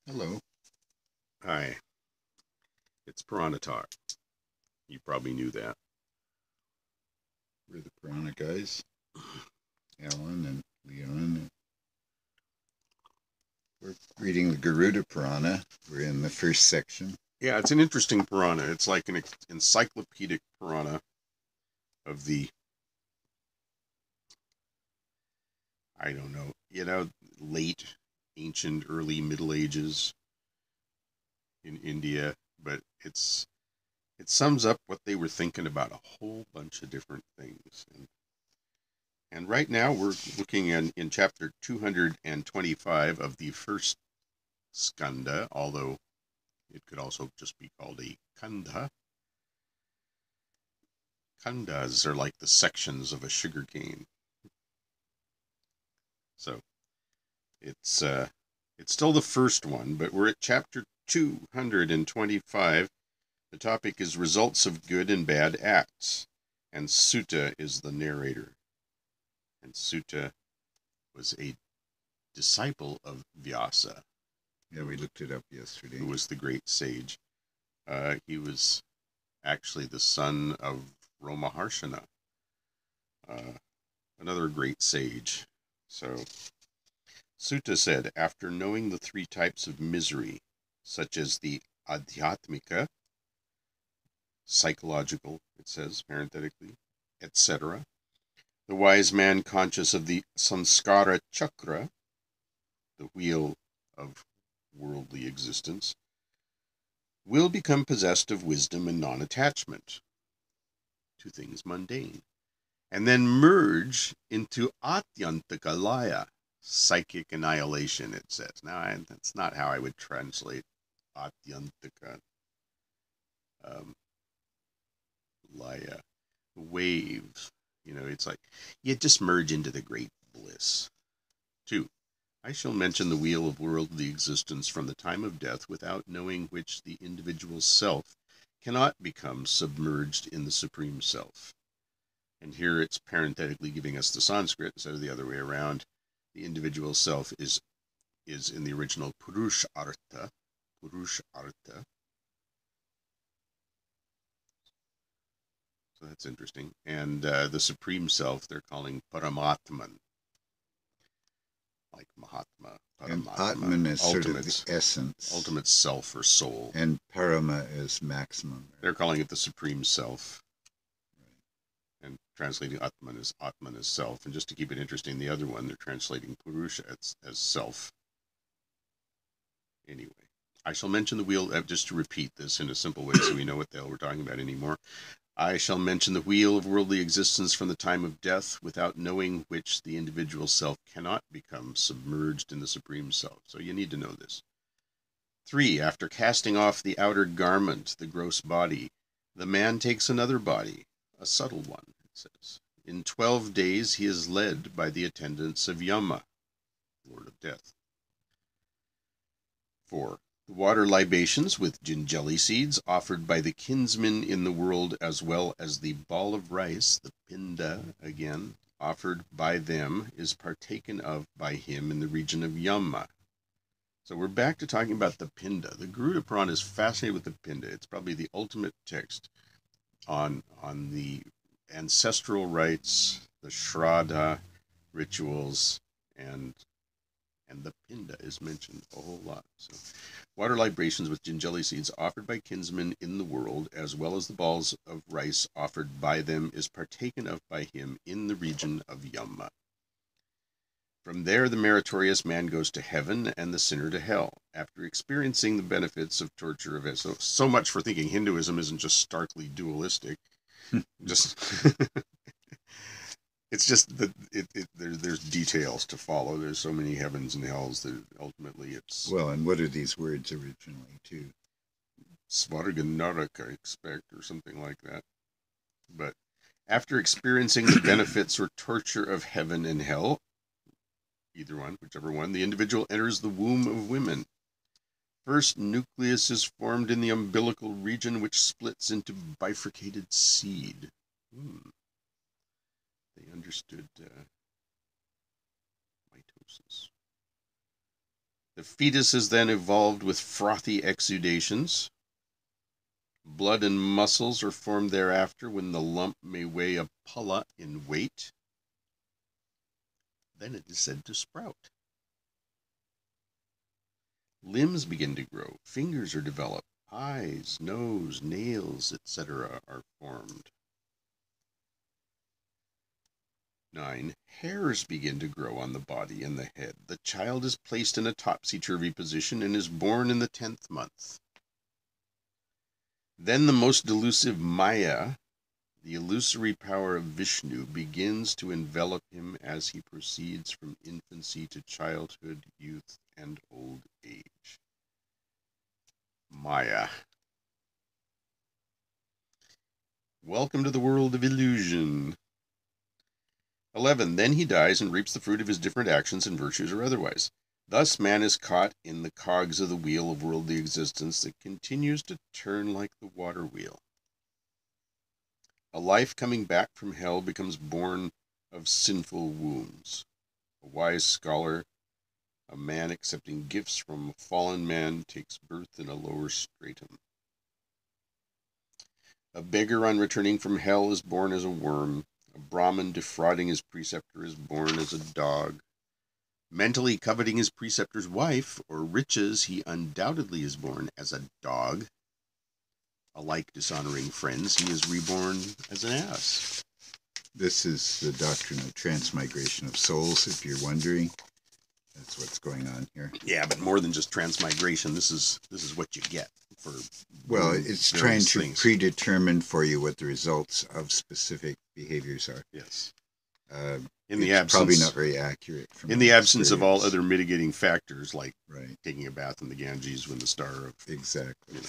Hello, Hi, it's Purana Talk. You probably knew that. we're the Purana guys, Alan and Leon. And we're reading the Garuda Purana. We're in the first section. Yeah, it's an interesting Purana. It's like an encyclopedic Purana of the, I don't know, late, ancient, early Middle Ages in India. But it sums up what they were thinking about a whole bunch of different things. And right now we're looking in chapter 225 of the first skanda, although it could also just be called a kanda. Khandas are like the sections of a sugar cane. So it's uh it's still the first one, but we're at chapter 225. The topic is results of good and bad acts, and Suta is the narrator. And Suta was a disciple of Vyasa, Yeah, we looked it up yesterday. who was the great sage. He was actually the son of Romaharshana, uh, another great sage. So Suta said, after knowing the three types of misery, such as the adhyatmika, psychological, it says parenthetically, etc., the wise man conscious of the samskara chakra, the wheel of worldly existence, will become possessed of wisdom and non-attachment to things mundane, and then merge into atyantika laya, psychic annihilation, it says. Now, that's not how I would translate atyantika um, laya, waves. It's like you just merge into the great bliss. 2. I shall mention the wheel of worldly existence from the time of death, without knowing which the individual self cannot become submerged in the Supreme Self. And here it's parenthetically giving us the Sanskrit instead of the other way around. The individual self is in the original Purushartha. Purushartha. So that's interesting. And the Supreme Self they're calling Paramatman, like Mahatma, And Paramatma, Atman is sort of the essence, ultimate self or soul. and Parama is maximum. They're calling it the Supreme Self, and translating Atman as self. And just to keep it interesting, the other one they're translating Purusha as self. Anyway, I shall mention the wheel, just to repeat this in a simple way so we know what the hell we're talking about anymore. I shall mention the wheel of worldly existence from the time of death, without knowing which the individual self cannot become submerged in the Supreme Self. So you need to know this. 3. After casting off the outer garment, the gross body, the man takes another body, a subtle one, it says. In 12 days he is led by the attendants of Yama, Lord of Death. 4. The water libations with gingelly seeds offered by the kinsmen in the world, as well as the ball of rice, the pinda again, offered by them, is partaken of by him in the region of Yama. So we're back to talking about the pinda. The Garuda Purana is fascinated with the pinda. It's probably the ultimate text on the ancestral rites, the shraddha rituals, and the pinda is mentioned a whole lot. So, water libations with gingelly seeds offered by kinsmen in the world, as well as the balls of rice offered by them, is partaken of by him in the region of Yama. From there, the meritorious man goes to heaven and the sinner to hell. After experiencing the benefits of torture of it, so much for thinking Hinduism isn't just starkly dualistic. Just it's just that there's details to follow. There's so many heavens and hells that ultimately it's Well, and what are these words originally, too? Svarga Naraka, I expect, or something like that. But after experiencing the benefits or torture of heaven and hell, either one, whichever one, the individual enters the womb of women. First nucleus is formed in the umbilical region, which splits into bifurcated seed. They understood mitosis. The fetus is then evolved with frothy exudations. Blood and muscles are formed thereafter when the lump may weigh a pulla in weight. Then it is said to sprout. Limbs begin to grow. Fingers are developed. Eyes, nose, nails, etc. are formed. 9. Hairs begin to grow on the body and the head. The child is placed in a topsy-turvy position and is born in the 10th month. Then the most delusive Maya, the illusory power of Vishnu, begins to envelop him as he proceeds from infancy to childhood, youth, and old age. Maya. Welcome to the world of illusion. 11. Then he dies and reaps the fruit of his different actions and virtues or otherwise. Thus man is caught in the cogs of the wheel of worldly existence that continues to turn like the water wheel. A life coming back from hell becomes born of sinful wounds. A wise scholar, a man accepting gifts from a fallen man, takes birth in a lower stratum. A beggar on returning from hell is born as a worm. A Brahmin defrauding his preceptor is born as a dog. Mentally coveting his preceptor's wife or riches, he undoubtedly is born as a dog. Alike dishonoring friends, he is reborn as an ass. This is the doctrine of transmigration of souls, if you're wondering. That's what's going on here. Yeah, but more than just transmigration, this is what you get for. Well, it's trying to predetermine for you what the results of specific behaviors are. Yes. In the absence, probably not very accurate. In the absence of all other mitigating factors, like taking a bath in the Ganges when the star of. Exactly.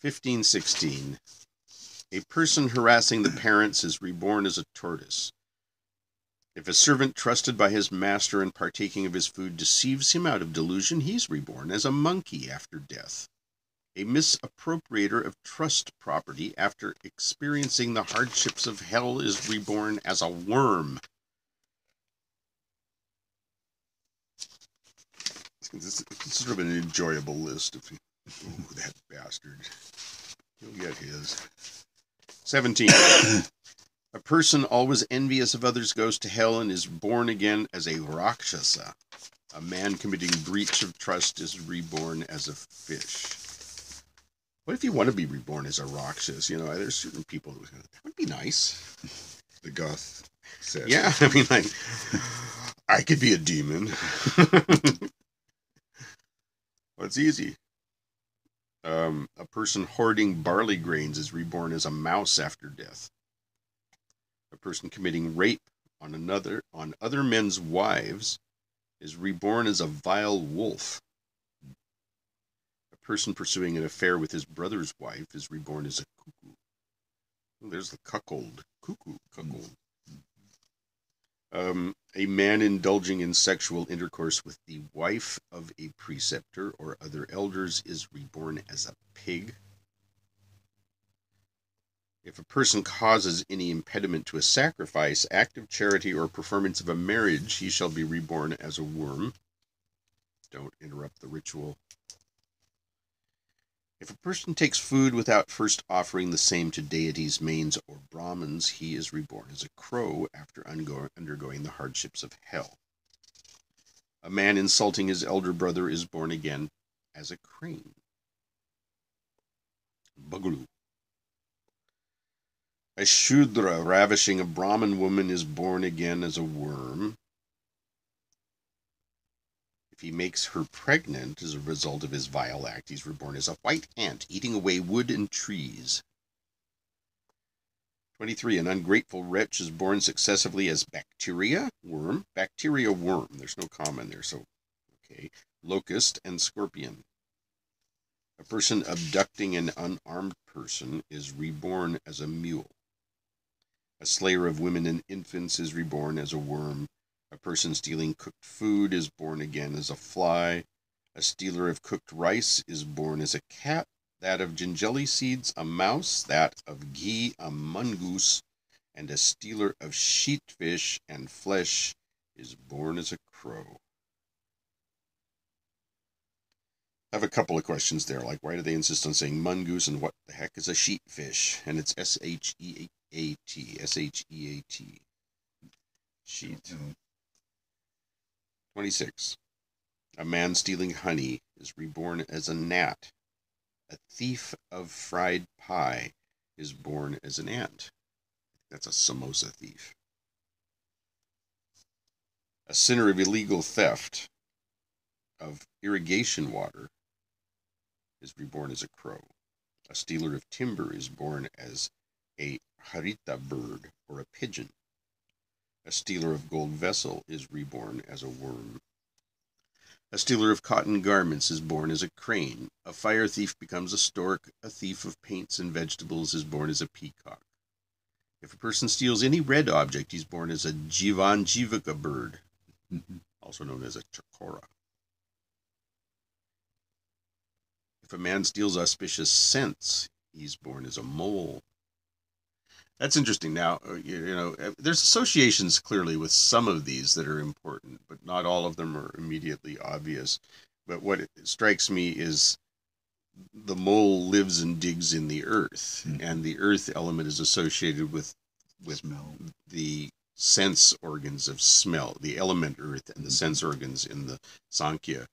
15:16. A person harassing the parents is reborn as a tortoise. If a servant trusted by his master and partaking of his food deceives him out of delusion, he's reborn as a monkey after death. A misappropriator of trust property after experiencing the hardships of hell is reborn as a worm. This is sort of an enjoyable list. Oh, that bastard. He'll get his. 17. A person always envious of others goes to hell and is born again as a Rakshasa. A man committing breach of trust is reborn as a fish. What if you want to be reborn as a Rakshasa? You know, there's certain people who that would be nice. The goth said. Yeah, I mean, like, I could be a demon. Well, it's easy. A person hoarding barley grains is reborn as a mouse after death. A person committing rape on other men's wives is reborn as a vile wolf. A person pursuing an affair with his brother's wife is reborn as a cuckoo. Oh, there's the cuckold. Cuckold. A man indulging in sexual intercourse with the wife of a preceptor or other elders is reborn as a pig. If a person causes any impediment to a sacrifice, act of charity, or performance of a marriage, he shall be reborn as a worm. Don't interrupt the ritual. If a person takes food without first offering the same to deities, manes, or Brahmins, he is reborn as a crow after undergoing the hardships of hell. A man insulting his elder brother is born again as a crane. Buglu. A Shudra ravishing a Brahmin woman is born again as a worm. If he makes her pregnant as a result of his vile act, he's reborn as a white ant eating away wood and trees. 23. An ungrateful wretch is born successively as bacteria, worm, there's no comma in there, so, okay, locust and scorpion. A person abducting an unarmed person is reborn as a mule. A slayer of women and infants is reborn as a worm. A person stealing cooked food is born again as a fly. A stealer of cooked rice is born as a cat. That of gingelly seeds, a mouse. That of ghee, a mongoose. And a stealer of sheatfish and flesh is born as a crow. I have a couple of questions there, like why do they insist on saying mongoose and what the heck is a sheetfish? And it's S-H-E-A-T, S-H-E-A-T, sheet. 26. A man stealing honey is reborn as a gnat. A thief of fried pie is born as an ant. That's a samosa thief. A sinner of illegal theft of irrigation water is reborn as a crow. A stealer of timber is born as a harita bird or a pigeon. A stealer of gold vessel is reborn as a worm. A stealer of cotton garments is born as a crane. A fire thief becomes a stork. A thief of paints and vegetables is born as a peacock. If a person steals any red object, he's born as a jivanjivaka bird, also known as a chakora. If a man steals auspicious scents, he's born as a mole. That's interesting. Now, there's associations clearly with some of these that are important, but not all of them are immediately obvious. But what strikes me is the mole lives and digs in the earth, and the earth element is associated with smell. The sense organs of smell. The element earth and the sense organs in the Sankhya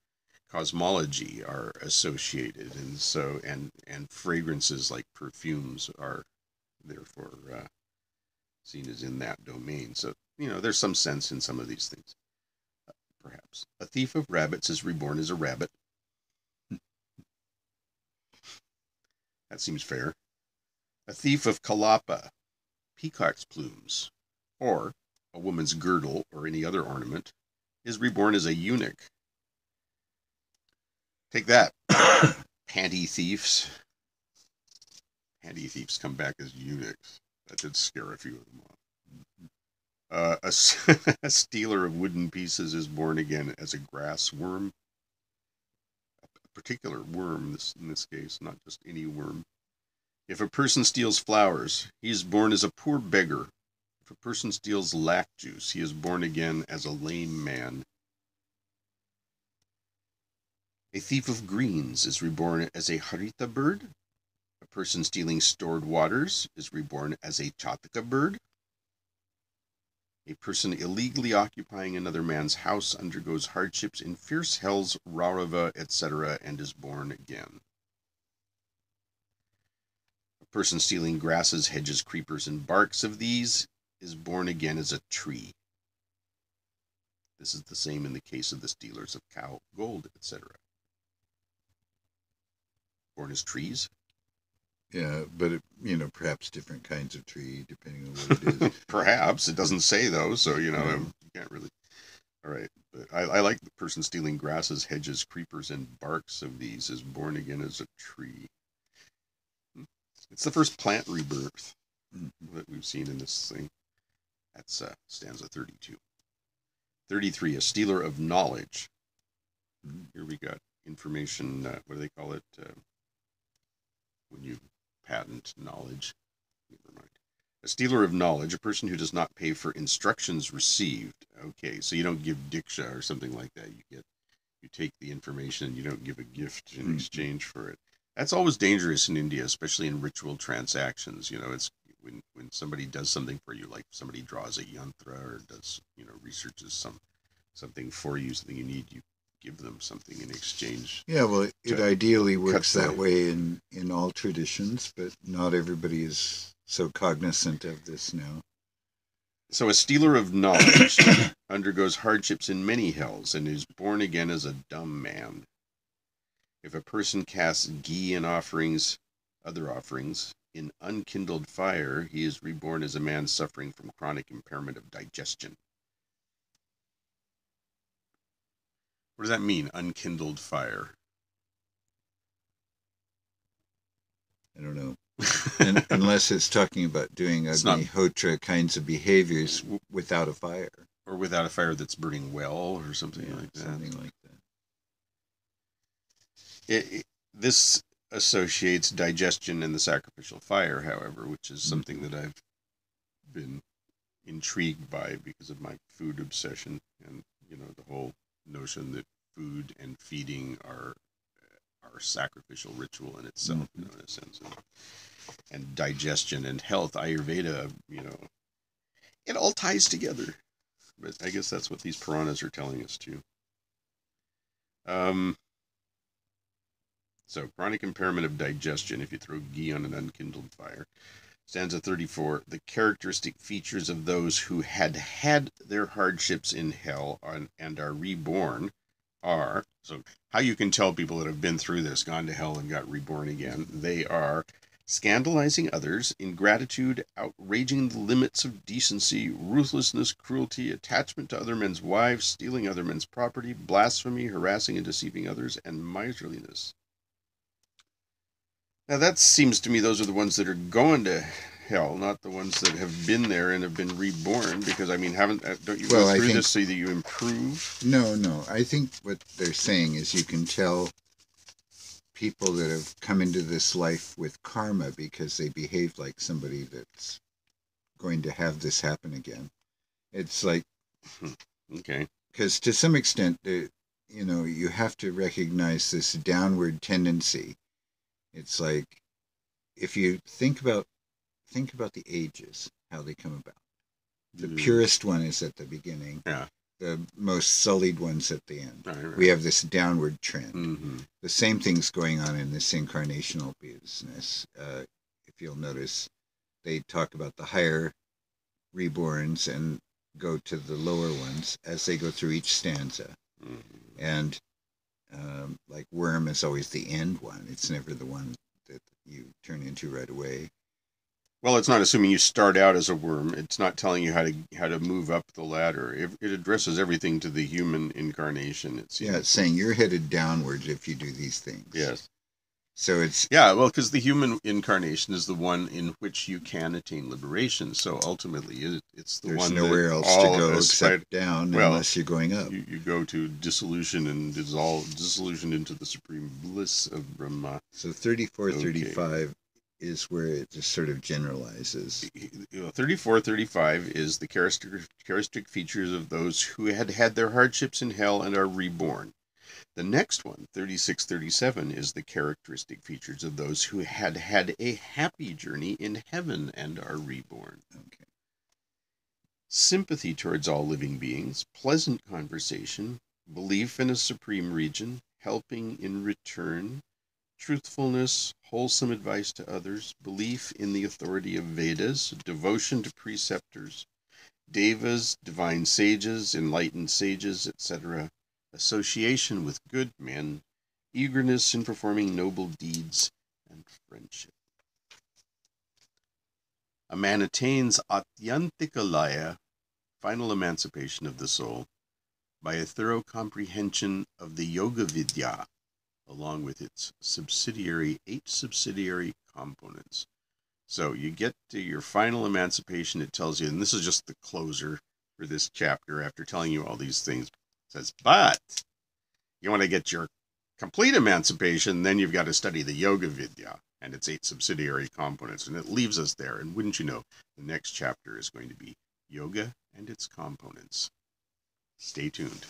cosmology are associated, and so and fragrances like perfumes are therefore seen as in that domain. So there's some sense in some of these things. Perhaps a thief of rabbits is reborn as a rabbit. That seems fair. A thief of kalapa, peacock's plumes, or a woman's girdle or any other ornament, is reborn as a eunuch. Take that, panty thieves. Panty thieves come back as eunuchs. That did scare a few of them off. A stealer of wooden pieces is born again as a grass worm. A particular worm, in this case, not just any worm. If a person steals flowers, he is born as a poor beggar. If a person steals lac juice, he is born again as a lame man. A thief of greens is reborn as a harita bird. A person stealing stored waters is reborn as a chataka bird. A person illegally occupying another man's house undergoes hardships in fierce hells, Raurava, etc., and is born again. A person stealing grasses, hedges, creepers, and barks of these is born again as a tree. This is the same in the case of the stealers of cow, gold, etc. Born as trees? Yeah, but perhaps different kinds of tree depending on what it is. Perhaps. It doesn't say though, so you can't really. All right, but I like the person stealing grasses, hedges, creepers, and barks of these is born again as a tree. It's the first plant rebirth that we've seen in this thing. That's stanza 32. 33, a stealer of knowledge. Here we got information, what do they call it? When you patent knowledge. Never mind. A stealer of knowledge, a person who does not pay for instructions received. Okay, so you don't give diksha or something like that. You take the information and you don't give a gift in exchange for it. That's always dangerous in India, especially in ritual transactions. It's when somebody does something for you, like somebody draws a yantra or does, researches something for you, something you need, you give them something in exchange. Yeah, well, it ideally works that way in all traditions, but not everybody is so cognizant of this now. So a stealer of knowledge undergoes hardships in many hells and is born again as a dumb man. If a person casts ghee and other offerings, in unkindled fire, he is reborn as a man suffering from chronic impairment of digestion. What does that mean, unkindled fire? I don't know. Unless it's talking about doing Agnihotra kinds of behaviors without a fire. Or without a fire that's burning well or something like that. Something like that. This associates digestion and the sacrificial fire, however, which is something that I've been intrigued by because of my food obsession and, the whole notion that food and feeding are or sacrificial ritual in itself, in a sense. And digestion and health, Ayurveda, it all ties together. But I guess that's what these Puranas are telling us too. So, chronic impairment of digestion, if you throw ghee on an unkindled fire. Stanza 34, the characteristic features of those who had had their hardships in hell and are reborn are, so how you can tell people that have been through this, gone to hell and got reborn again, they are scandalizing others, ingratitude, outraging the limits of decency, ruthlessness, cruelty, attachment to other men's wives, stealing other men's property, blasphemy, harassing and deceiving others, and miserliness. Now that seems to me those are the ones that are going to hell, not the ones that have been there and have been reborn. Because don't you go through this so that you improve? No. I think what they're saying is you can tell people that have come into this life with karma because they behave like somebody that's going to have this happen again. It's like, okay, because to some extent, you have to recognize this downward tendency. It's like, if you think about the ages, how they come about. The purest one is at the beginning. Yeah. The most sullied one's at the end. Right. We have this downward trend. Mm-hmm. The same thing's going on in this incarnational business. If you'll notice, they talk about the higher reborns and go to the lower ones as they go through each stanza. Mm-hmm. And like worm is always the end one. It's never the one that you turn into right away. Well, it's not assuming you start out as a worm. It's not telling you how to move up the ladder. It addresses everything to the human incarnation. It's saying you're headed downwards if you do these things. Yes. So it's... Yeah, well, because the human incarnation is the one in which you can attain liberation. So ultimately, it's the one there's nowhere else to go except down unless you're going up. You go to dissolution and dissolution into the supreme bliss of Brahma. So 34, 35 is where it just sort of generalizes. 34, 35 is the characteristic features of those who had had their hardships in hell and are reborn. The next one, 36, 37, is the characteristic features of those who had had a happy journey in heaven and are reborn. Okay. Sympathy towards all living beings, pleasant conversation, belief in a supreme region, helping in return, truthfulness, wholesome advice to others, belief in the authority of Vedas, devotion to preceptors, devas, divine sages, enlightened sages, etc., association with good men, eagerness in performing noble deeds, and friendship. A man attains Atyantikalaya, final emancipation of the soul, by a thorough comprehension of the Yoga Vidya, along with its eight subsidiary components. So you get to your final emancipation, it tells you, and this is just the closer for this chapter after telling you all these things. It says, but you want to get your complete emancipation, then you've got to study the Yoga Vidya and its 8 subsidiary components. And it leaves us there. And wouldn't you know, the next chapter is going to be Yoga and its components. Stay tuned.